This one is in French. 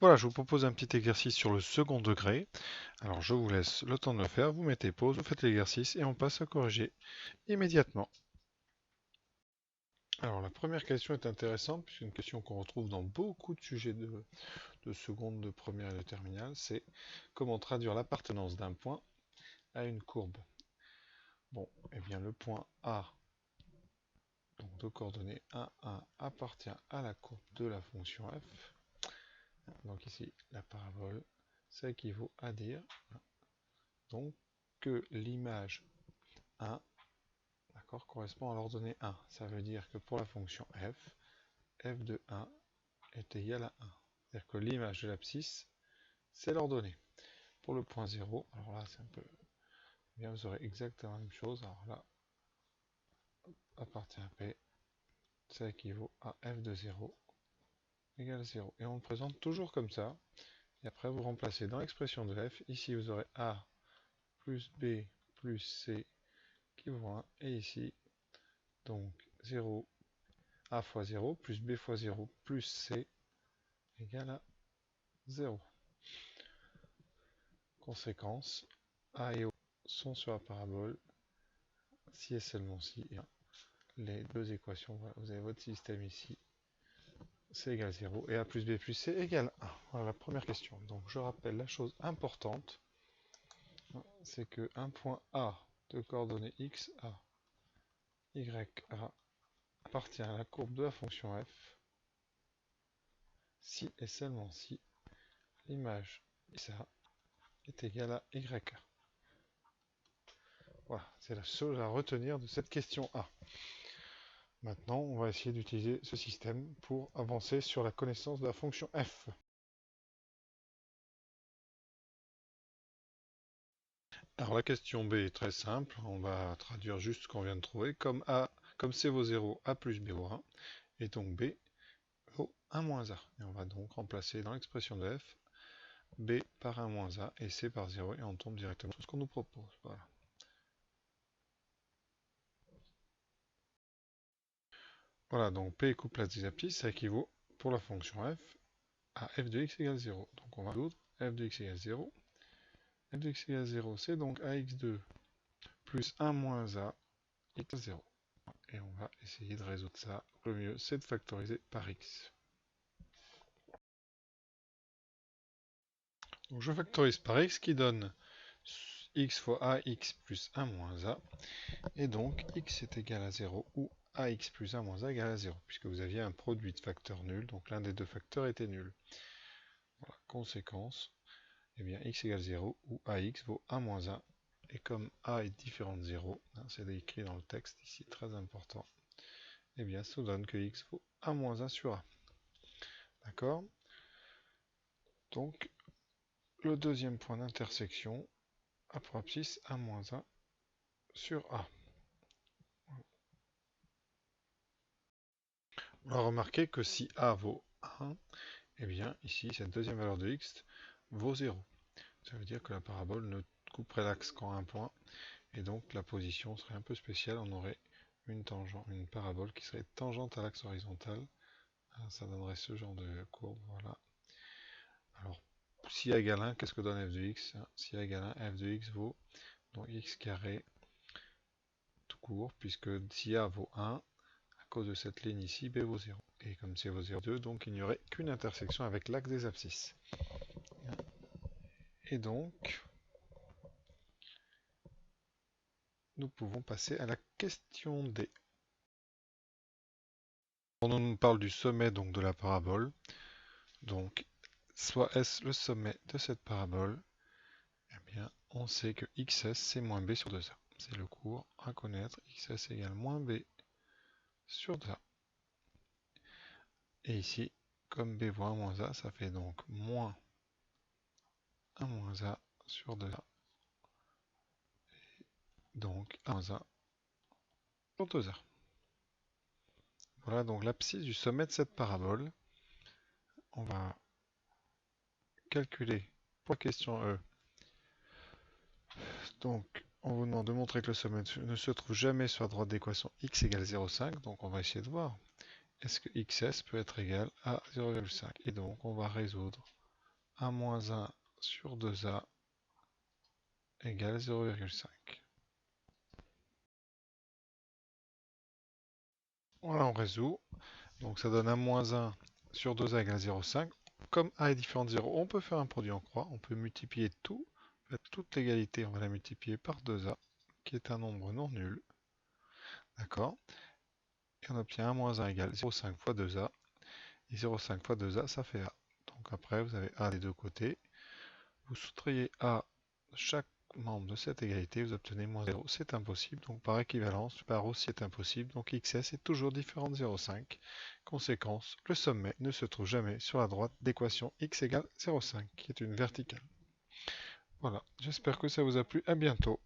Voilà, je vous propose un petit exercice sur le second degré. Alors je vous laisse le temps de le faire, vous mettez pause, vous faites l'exercice et on passe à corriger immédiatement. Alors la première question est intéressante, puisque c'est une question qu'on retrouve dans beaucoup de sujets de seconde, de première et de terminale, c'est comment traduire l'appartenance d'un point à une courbe. Bon, eh bien le point A, donc de coordonnées 1, 1, appartient à la courbe de la fonction f. Donc ici, la parabole, ça équivaut à dire donc que l'image 1 correspond à l'ordonnée 1. Ça veut dire que pour la fonction f de 1 est égal à 1. C'est-à-dire que l'image de l'abscisse, c'est l'ordonnée. Pour le point 0, alors là, c'est un peu... bien, vous aurez exactement la même chose. Alors là, appartient à P, ça équivaut à f de 0 égale 0. Et on le présente toujours comme ça. Et après, vous remplacez dans l'expression de f. Ici, vous aurez a plus b plus c qui vaut 1. Et ici, donc 0, a fois 0 plus b fois 0 plus c égale à 0. Conséquence, A et O sont sur la parabole, si et seulement si les deux équations, voilà, vous avez votre système ici, c égale 0, et A plus B plus C égale 1. Voilà la première question. Donc je rappelle la chose importante, c'est que un point A de coordonnées x, A, y, A appartient à la courbe de la fonction f, si et seulement si l'image xa est égale à ya. Voilà, c'est la chose à retenir de cette question A. Maintenant, on va essayer d'utiliser ce système pour avancer sur la connaissance de la fonction f. Alors la question B est très simple, on va traduire juste ce qu'on vient de trouver, comme C vaut 0, A plus B vaut 1, et donc B vaut 1 moins A. Et on va donc remplacer dans l'expression de f, B par 1 moins A et C par 0, et on tombe directement sur ce qu'on nous propose. Voilà. Voilà, donc P coupe la des abscisses, ça équivaut pour la fonction f à f de x égale 0. Donc on va résoudre f de x égale 0. F de x égale 0, c'est donc ax2 plus 1 moins a égale 0. Et on va essayer de résoudre ça. Le mieux, c'est de factoriser par x. Donc je factorise par x qui donne x fois ax plus 1 moins a. Et donc x est égal à 0 ou ax plus 1 moins a égale à 0, puisque vous aviez un produit de facteurs nul, donc l'un des deux facteurs était nul. Voilà, conséquence, eh bien x égale 0 ou ax vaut 1 moins a. Et comme a est différent de 0, hein, c'est écrit dans le texte ici, très important, eh bien ça nous donne que x vaut 1 moins 1 sur a. D'accord? Donc, le deuxième point d'intersection a pour abscisse 1 moins 1 sur a. On va remarquer que si a vaut 1, eh bien ici, cette deuxième valeur de x vaut 0. Ça veut dire que la parabole ne couperait l'axe qu'en un point, et donc la position serait un peu spéciale. On aurait une parabole qui serait tangente à l'axe horizontal. Ça donnerait ce genre de courbe, voilà. Alors, si a égale 1, qu'est-ce que donne f de x? Si a égale 1, f de x vaut donc x carré tout court, puisque si a vaut 1, à cause de cette ligne ici, b vaut 0. Et comme c vaut 0,2, donc il n'y aurait qu'une intersection avec l'axe des abscisses. Et donc, nous pouvons passer à la question D. On nous parle du sommet donc de la parabole. Donc, soit S le sommet de cette parabole, eh bien, on sait que xs c'est moins b sur 2a. C'est le cours à connaître. Xs égale moins b sur 2a. Et ici, comme b vaut 1 moins a, ça fait donc moins 1 moins a sur 2a. Donc 1 moins a sur 2a. Voilà donc l'abscisse du sommet de cette parabole. On va calculer pour la question E. Donc on vous demande de montrer que le sommet ne se trouve jamais sur la droite d'équation x égale 0,5. Donc on va essayer de voir. Est-ce que xs peut être égal à 0,5? Et donc on va résoudre 1 moins 1 sur 2a égale 0,5. Voilà, on résout. Donc ça donne 1 moins 1 sur 2a égale 0,5. Comme a est différent de 0, on peut faire un produit en croix. On peut multiplier tout. En fait, toute l'égalité, on va la multiplier par 2a, qui est un nombre non nul. D'accord? Et on obtient 1 moins 1 égale 0,5 fois 2a. Et 0,5 fois 2a, ça fait a. Donc après, vous avez a des deux côtés. Vous soustrayez a chaque membre de cette égalité, vous obtenez moins 0. C'est impossible. Donc par équivalence, par aussi est impossible. Donc xs est toujours différent de 0,5. Conséquence, le sommet ne se trouve jamais sur la droite d'équation x égale 0,5, qui est une verticale. Voilà, j'espère que ça vous a plu. À bientôt.